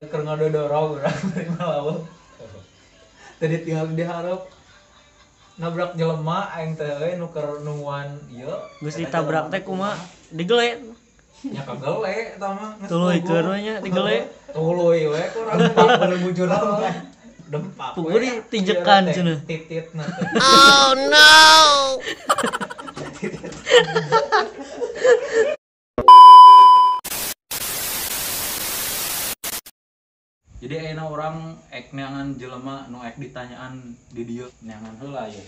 keur ngadodorong urang bari malaweung. Tadi tinggal diharap nabrak jelema aing teh we nu keur nungguan ieu. Geus ditabrak teh kumaha? Digele. Nya kagele eta mah. Tuluykeun we nya digele. Tuluy we kurang beureum bujurna mah. Dempak. Puguri tijekan cenah. Tititna. Oh no. Jadi ayeuna urang ek neangan jelema nu ek ditanyaan di dieu neangan heula ye.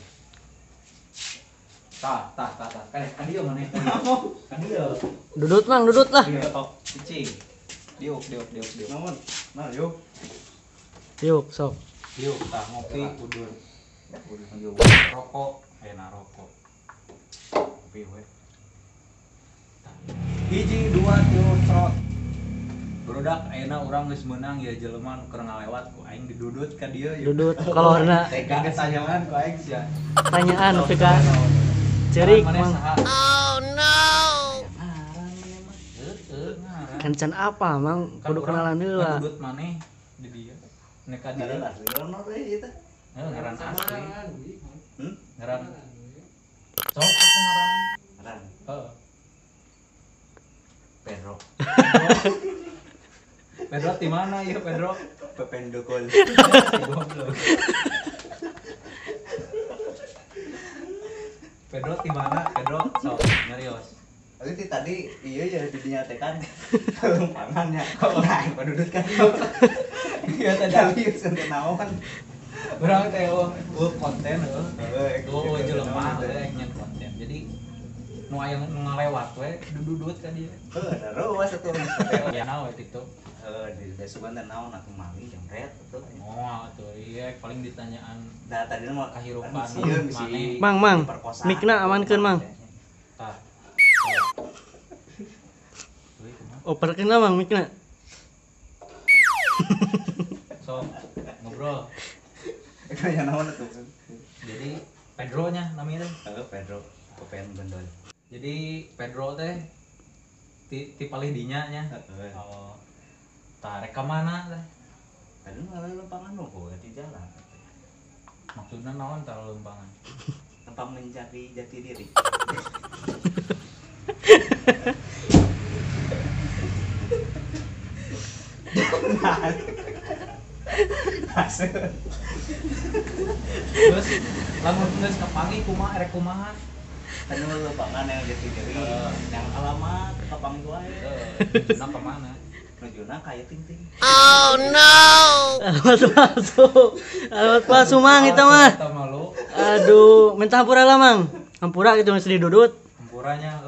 Tah. Kan dieu maneh kan dieu. Dudut mang, dudut lah. Dieu tok cicing. Diuk. Naon? Nah, yuk. Yuk, sok. Diuk tah ngopi udur. Udur rokok, ayeuna rokok. Kopi we. Hiji, dua, tilu, trot. Barudak ayeuna urang geus meunang ya jelema nu keur ngalewat ku aing didudut ka dieu. Dudut kolorna. Tega ketanyaan ku aing sia. Tanyaan nepi ka ceurik mang. Oh no. Ngaran maneh mah. Heueuh ngaran. Kencan apa mang? Kudu kenalan heula. Dudut maneh di dieu. Nek ka dieu. Ngaran asli ono teh eta. Ngaran asli. Hmm? Ngaran. Sok aku ngaran. Ngaran. Heeh. Pedro. Pedro di mana ya Pedro? Pependokol. Goblok. Pedro di mana? Pedro sok nyarios. Tapi tadi iya ya dinyatakan lumpangannya. Nah, penduduk kan. Iya tadi Tapi sudah naon. urang teh konten Heeh, oh jelema nyen konten. Jadi nu aya nu ngalewat we dudut ka dieu. Ada ruas atuh. Ya naon TikTok. Di besukan teh naon atuh maling jangret atuh. Oh atuh iya paling ditanyaan Nah, tadi mah Kahirupan sieun maneh. Mang, mikna amankeun mang. Tah. Operkeun lah mang mikna. Sok ngobrol. Kayak naon atuh. Jadi Pedro nya namanya teh. Pedro, pepen gendol. Jadi Pedro teh ti palih dinya nya. Heeh. Oh. Tah rek ka mana teh? Tadi mah lumpangan nu di jalan. Maksudna naon tah lumpangan? Tempat mencari jati diri. Terus lamun geus kapangi kumaha rek kumaha? Tadi mah lumpangan yang jati diri. Yang alamat kapang wae. Nah ka mana? Nujuna kayak ting-ting. Oh no. Alamat palsu. Alamat palsu mang eta mah. Eta mah lu Aduh, minta hampura lah mang. Hampura gitu mesti didudut. hampuranya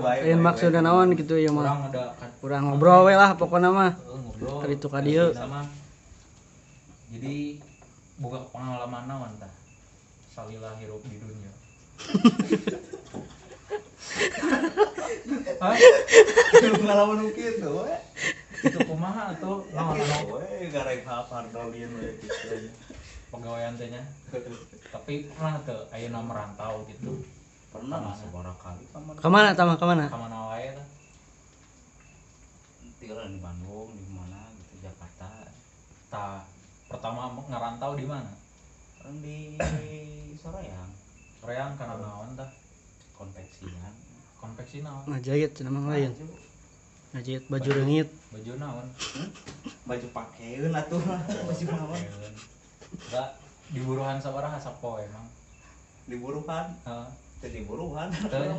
Baik. Lain maksudna naon gitu ya mah. urang udah Urang ngobrol we lah pokona mah. ngobrol. Keur itu ka dieu. Sama. Jadi boga pengalaman naon tah? Salila hirup di dunia. Hah? Lu ngalaman nu kitu we. Itu kumaha atuh? Naon anu We garek hafar dolin we kitu. pegawaian teh nya? Tapi pernah teu ayeuna merantau gitu. Pernah seberapa kali paman. Ka mana tah mang? Ka mana? Ka mana wae tah? Tinggal di Bandung, di mana gitu Jakarta. Tah pertama ngarantau di mana? Orang di Soreang, Soreang kana naon tah? konveksian. Konveksi naon? Ngajayet cenah mang lain. Ngajayet baju reungit. Baju naon? Baju pakeun atuh baju naon. Enggak di buruhan sabaraha sapoe emang. Di buruhan, Heeh. teu di buruhan. Teu.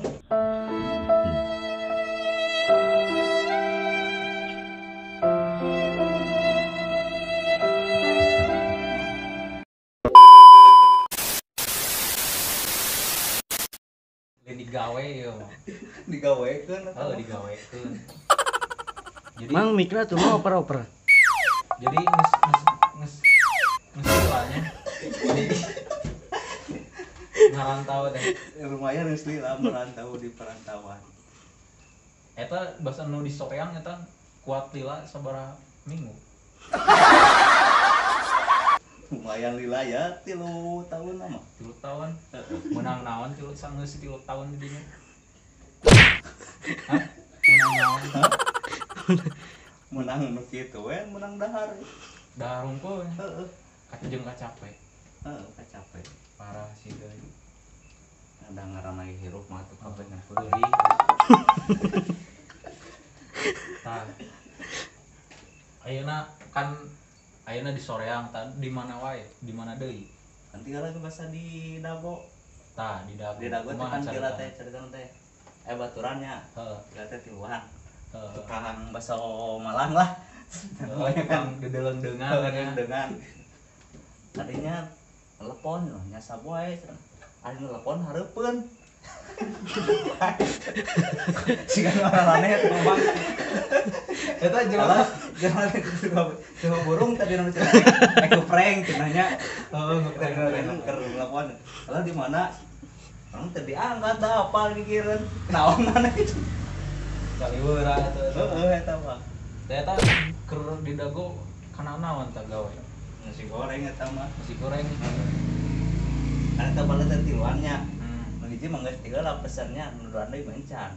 Lain digawe ieu mah. Digawekeun atuh. Heuh digawekeun. Jadi Mang mikna tuh mah oper-oper. jadi nges istilahnya. Jadi ngarantau teh. Lumayan geus lila merantau di perantauan. Eta bahasa nu di Soreang eta kuat lila sabaraha minggu. Lumayan lila ya 3 tahun lama. 3 tahun. Menang naon 3 tahun di dinya. Hah? Menang naon? menang nu kitu we menang dahar. Dahar hungkul Heeh. kajeng kacape Heeh, capek. parah sih guys. Ada ngaran lagi hirup mah tuh kabeh ngan Deui. Tah. Ayeuna di Soreang tah di mana wae? Di mana deui? Kan tinggal lagi bahasa di Dago. Tah di Dago. Di Dago teh Kumaha kan carita? teh cerita teh. Baturannya. Heeh. Gila teh tiluan. Heeh. Tukang baso Malang lah. Oh, tukang dedeleng-dengan kan ya. Dengan tadinya telepon nya saboy. Ari telepon hareupeun. Sigan orang aneh eta mah. Eta Jelas, jelas. cuma burung tadi namanya aku prank cenanya. Oh, ngeprank. Keur telepon. Kalau di mana? Orang tadi angkat dah apa pikiran. Naon mana itu? Kaliweur eta. Heeh eta mah. Eta keur di Dago kana naon tah gawe? Nasi goreng eta mah. Nasi goreng. Kan eta bala teh tiluannya. Hmm. Nu hiji mah geus tinggal pesannya nu dua deui mencan.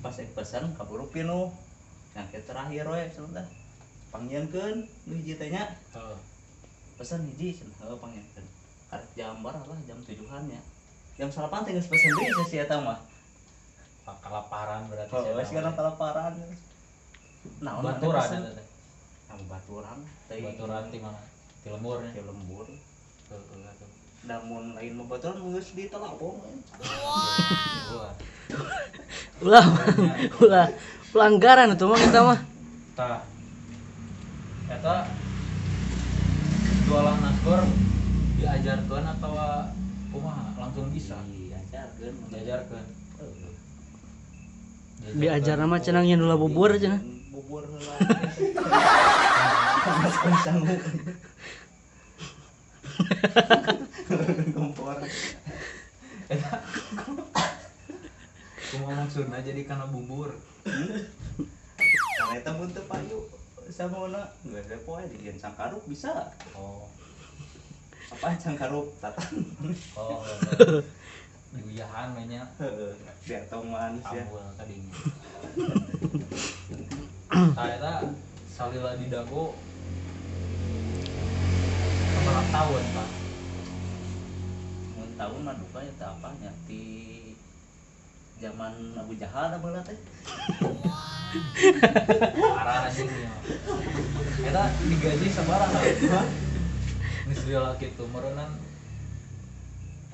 Pas pesan kaburu pinu. Nah, terakhir we cenah. Panggieunkeun nu hiji teh nya. Heeh. Pesan hiji cenah heuh panggieunkeun. Karek jam berapa lah jam 7-an nya. Jam 8 teh geus pesen deui si eta mah. Kalaparan berarti. Oh, wes kana kelaparan. Naon Baturan pesen? eta teh. Baturan teh. Baturan di mana? Di lemburnya. Di lembur. Heeh atuh. Namun lain mah baturan geus di telapong. Wah. Ulah pelanggaran itu mah kita mah. Tah. Eta jualan nasgor diajarkeun atau kumaha langsung bisa diajarkeun. Diajar nama cenah nya dula bubur cenah. Bubur heula. Mas sanggup. Kompor. Eta kumaha maksudna jadi kana bubur. Karena eta mun teu payu samona geus ada poe dijieun sangkarup bisa. Oh. Apa sangkarup tatan? Oh. Diuyahan we nya. Heeh, biar tong manis ya. Ambul tadinya. Tah eta salila di Dago berapa tahun Pak? Mun tahun mah duka ya teh apanya di zaman Abu Jahal da baheula teh. Parah anjing nya. Eta digaji sabaraha? Geus heula kitu meureunnan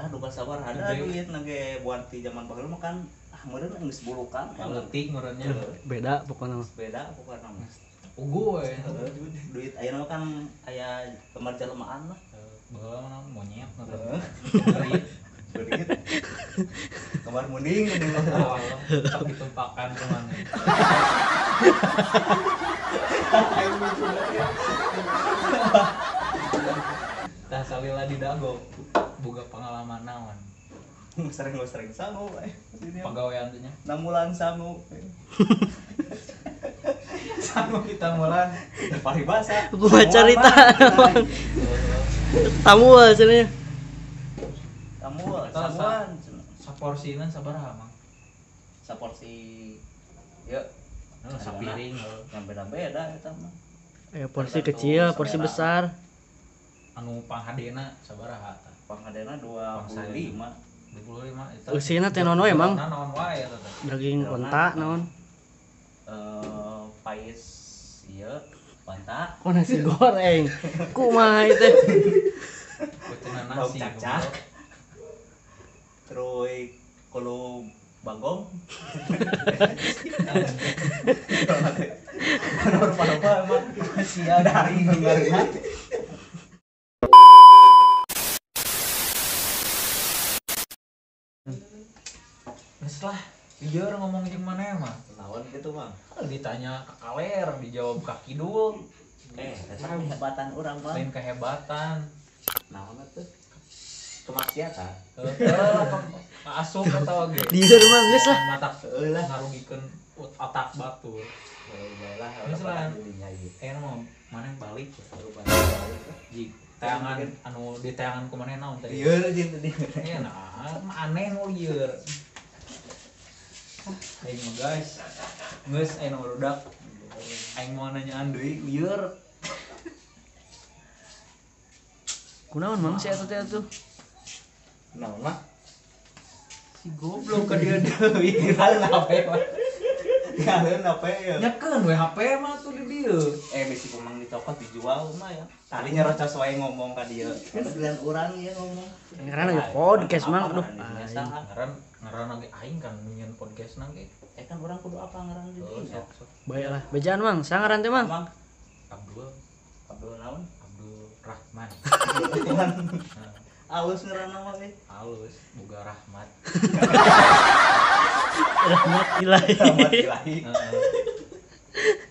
Duka sabar ada Gede. duit nage buat di zaman baheula mah kan meureun geus bulukan. leutik meureunnya. Beda pokoknya. Beda pokokna mah. Ugu we. Duit ayeuna kan aya kamar jelemaan lah. Baheula mah monyet Heeh. meureun. Duit. Kamar mending geuning Oh, sok ditumpakan ke mana? Tah salila di Dago boga pengalaman naon? sering sangu Pagawean teh nya. 6 bulan sangu. Sanggup kita mulan. Paribasa. Aku mah carita. Tamu cenah. Kamu Tah, samuan Saporsina sabaraha mang? saporsi ya Sapiring heuh. yang beda-beda eta mah. Porsi kecil, porsi besar. Anu panghadena sabaraha tah? Pangadena 25. 25 eta. Usina teh naon wae, Mang? Naon wae eta teh. Daging onta naon? Pais ieu panta Kok nasi goreng. Kumaha ieu teh? Kucina lauk nasi. cacak terus kalau bagong honor apa emang masih ada hari mengarengan. Geus lah, lieur ngomong jeung maneh mah. Lawan gitu bang Ditanya ke kaler, dijawab ka kidul. eta kehebatan orang bang Lain kehebatan. naon tuh kemaksiatan Asup eta oge. Dieu mah geus lah. Mata lah ngarugikeun otak batur. lah Geus lah. dinya ieu Aya mah maneh balik. baru balik Ji tayangan anu di tayangan ku maneh naon tadi? ieu jeung tadi Iya nah, mah aneh nu lieur. Aing mah guys. Geus aya nu rudak. aing mau nanyaan deui lieur. Kunaon mang si eta teh atuh? Naon mah? Si goblok ka dia deui tinggalin HP mah. Tinggalin apa ya? Nyakeun we HP mah tuh di dieu. Bisi kumang di toko dijual mah ya. Tadinya rocos wae ngomong ka dieu. Karena giliran urang ieu ngomong. Karena lagi podcast mang aduh. Ngaran lagi aing kan nyen podcast nang ge. Kan urang kudu apa ngaran di Oh, dieu. sok. Bae lah. Bejaan mang, sangaran teh mang. Mang Abdul naon? Abdul Rahman. Alus ngaranna mah ge. Halus, boga rahmat. Rahmat ilahi. Rahmat ilahi.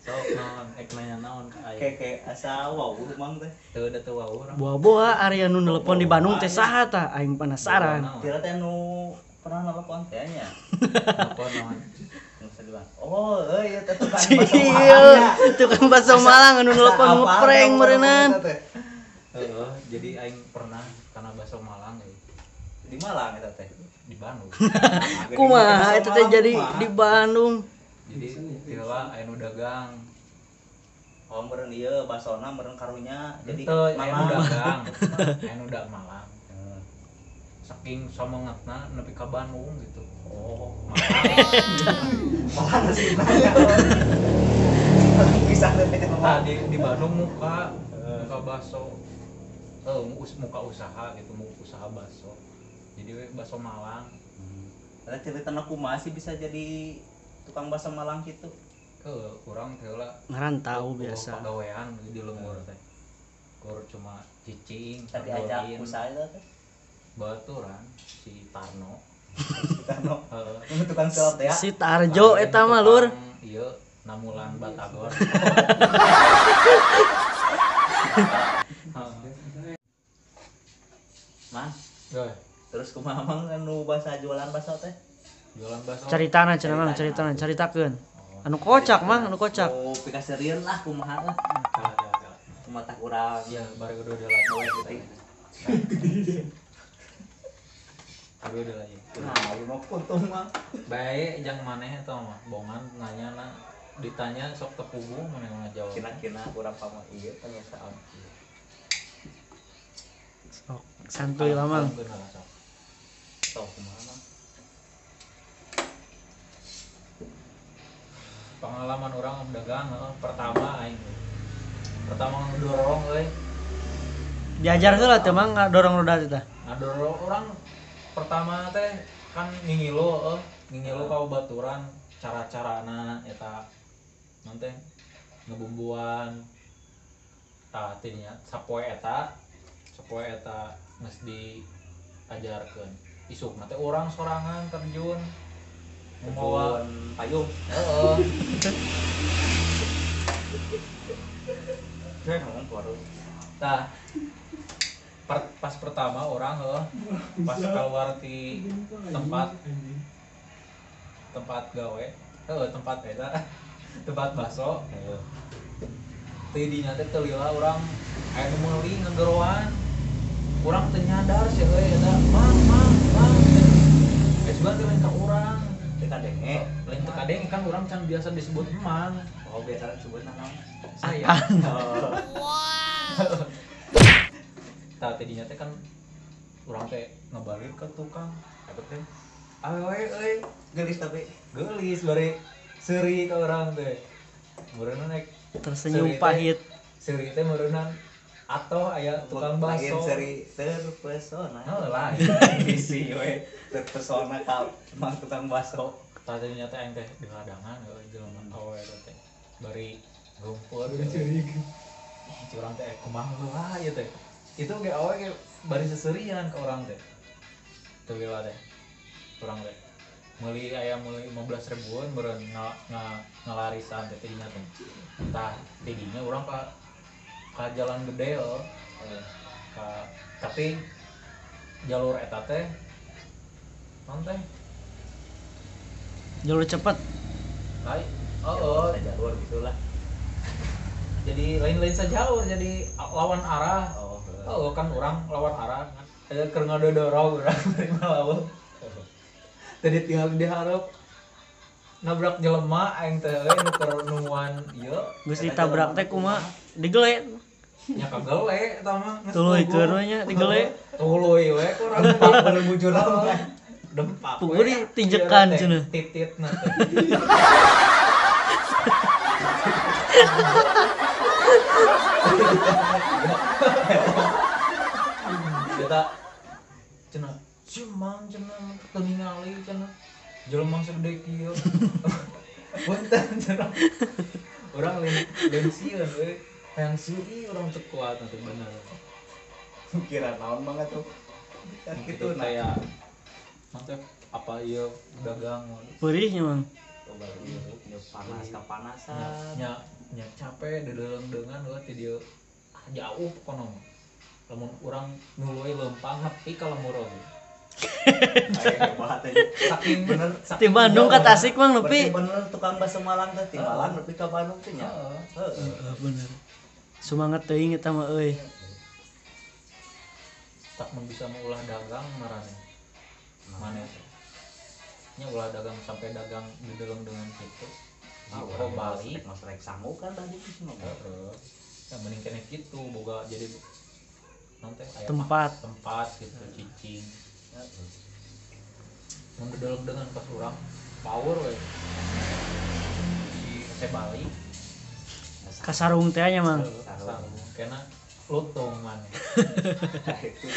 Sok naon, nanya naon ka aing. Kayak asa wow mang teh. Teu da teu wau urang. Buah-buah area nu nelpon di Bandung teh saha tah? Aing penasaran. Kira teh nu pernah nelpon teh nya. Apa naon? Oh, iya teh tukang Iya, tukang bakso Malang anu nelpon ngeprank meureunnan. Jadi aing pernah kana bakso Malang euy. Di Malang eta teh. Di Bandung. Kumaha eta teh jadi di Bandung? Jadi tiba aya nu dagang. Oh, meureun ieu basona meureun karunya jadi Teu aya nu Malang. dagang. Aya nu da Malang. Saking samangatna nepi ka Bandung gitu. Oh, Malang sih. Bisa teh Nah, di Bandung muka bakso. Muka usaha gitu, muka usaha bakso. Jadi we bakso Malang. Ada cerita kumaha sih bisa jadi tukang bakso Malang gitu. Kurang teh lah. Ngarantau biasa. Pagawean di lembur teh. Kur cuma cicing, Tadi ajak usaha eta teh. baturan si Tarno. Karena ini tukang selot ya. Si Tarjo eta mah lur. Iya, Namulan Batagor. Mas, Goy, terus kumaha mang anu bahasa jualan bakso teh? jualan bakso. Caritana caritakeun. Anu kocak mang, anu kocak. Oh, pikaseureun lah kumaha lah. Kalah. Kumaha tak urang. Iya, bari kudu udah lagi gitu. Kudu udah lagi. Nah, lu mau puntung mah. Bae jang maneh eta mah bongan nanya na ditanya sok tepugu maneh ngajawab. Kina-kina urang pamah ieu panyasaan. Sok santuy lah mang. Tau kumaha mah. Pengalaman orang dagang pertama aing. Pertama ngedorong euy. Diajar heula teh mang dorong roda teh. Ngadorong orang pertama teh kan ngingilo ka baturan cara-carana eta naon teh ngebumbuan tah tinya sapoe eta geus diajarkeun isukna teh urang sorangan terjun membawa payung. heeh Ngomong baru. tah pas pertama orang pas keluar di tempat gawe tempat eta tempat bakso teh dinya teh teu lila urang aya nu meuli ngageroan urang teu nyadar sih euy eta mang juga teh lain ka urang Teh kadenge. lain teu kadenge kan urang can biasa disebut emang Oh, biasa disebutna naon? saya Oh. tah tadinya teh kan urang teh ngebalik ke tukang eta teh awewe euy Gelis tapi geulis bari seuri ka urang teh meureunna naik Tersenyum pahit. seuri teh meureunna atoh aya tukang bakso lain seri terpesona. oh lain Bisi we terpesona ka mang tukang bakso. tah tadinya teh aing teh diladangan euy jelema awewe teh bari ngumpul curang teh kumaha heula ieu teh itu ge awewe ge bari seseurian ka urang teh teu lila teh urang teh meuli aya meuli 15.000-an meureun ngalarisan teh tidinya teh tah tidinya urang ka jalan gede tapi jalur eta teh naon teh Jalur cepet. lain Ada jalur gitulah. jadi lain-lain sajalur jadi lawan arah Oh. kan orang lawan arah keur ngadodorong urang dari malaweung tadi tinggal diharap nabrak jelema aing teh nu keur nuan ieu Geus ditabrak teh kumaha? Digele. nya kagele eta mah geus Tuluy puguh. keur we nya digele. Tuluy we kurang dempak berbujurna dempak Puguh we. ditijekan Ieu teh, cenah. tititna teh kita cenah cimang cenah teu ningali cenah jelema segede kieu punten cenah urang lain sieun we pensi urang teu kuat atuh bener kira naon banget tuh kan gitu gitu kayak nanti apa ieu dagang Peurih nya Mang. coba ieu panas kapanasan nya capek dedeung dengan ti dieu jauh kono lamun urang nuluy lempang nepi ka Lemuro aya hebat aja saking bener Ti Bandung ka Tasik Mang berarti nepi. bener tukang bakso Malang teh timbalan nepi ka Bandung teh nya heeh Heeh bener. Semangat teuing eta mah euy. tak mun bisa mengulah dagang marane maneh nya ulah dagang sampai dagang dideuleng dengan kitu oh balik mas rek sanggup kan tadi semua heeh ya mending keneh kitu boga jadi nanti aya Tempat. tempat gitu cicing mun dideuleng dengan pas urang power we di teh balik Ka sarung teh nya Mang. kena lutung maneh itu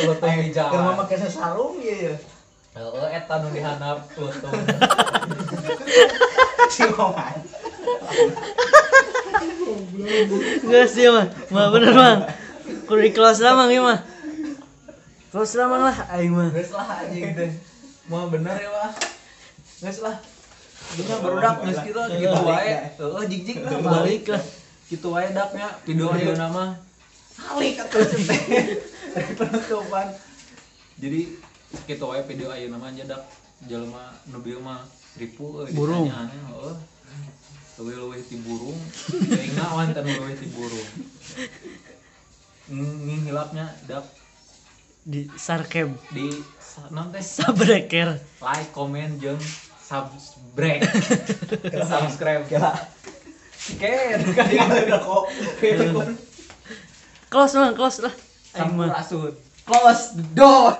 lutung di keur jalan mah make sarung ieu heeh eta nu dihandap lutung si Maman Geus ieu mah. Mah bener Mang. Kudu di close lah Mang ieu mah. Close lah Mang lah aing mah. geus lah anjing teh mau bener ya wah geus lah dina barudak geus kitu gitu wae heeh jigjig lah balik Balik lah. kitu wae daknya video ayeuna mah alik atuh teh dari penutupan jadi kitu wae video ayeuna mah dak jelema nu bieu mah ripu euy Burung. ditanyaannya heeh leuwih-leuwih ti burung teuing naon teh leuwih ti burung ngihilapnya dak Di sarkeb di naon teh sabreker. like, comment, jeung subscribe. Subscribe kira Ken, udah kok Close Mang, close lah. Aing mah. Sampurasun. Close the door.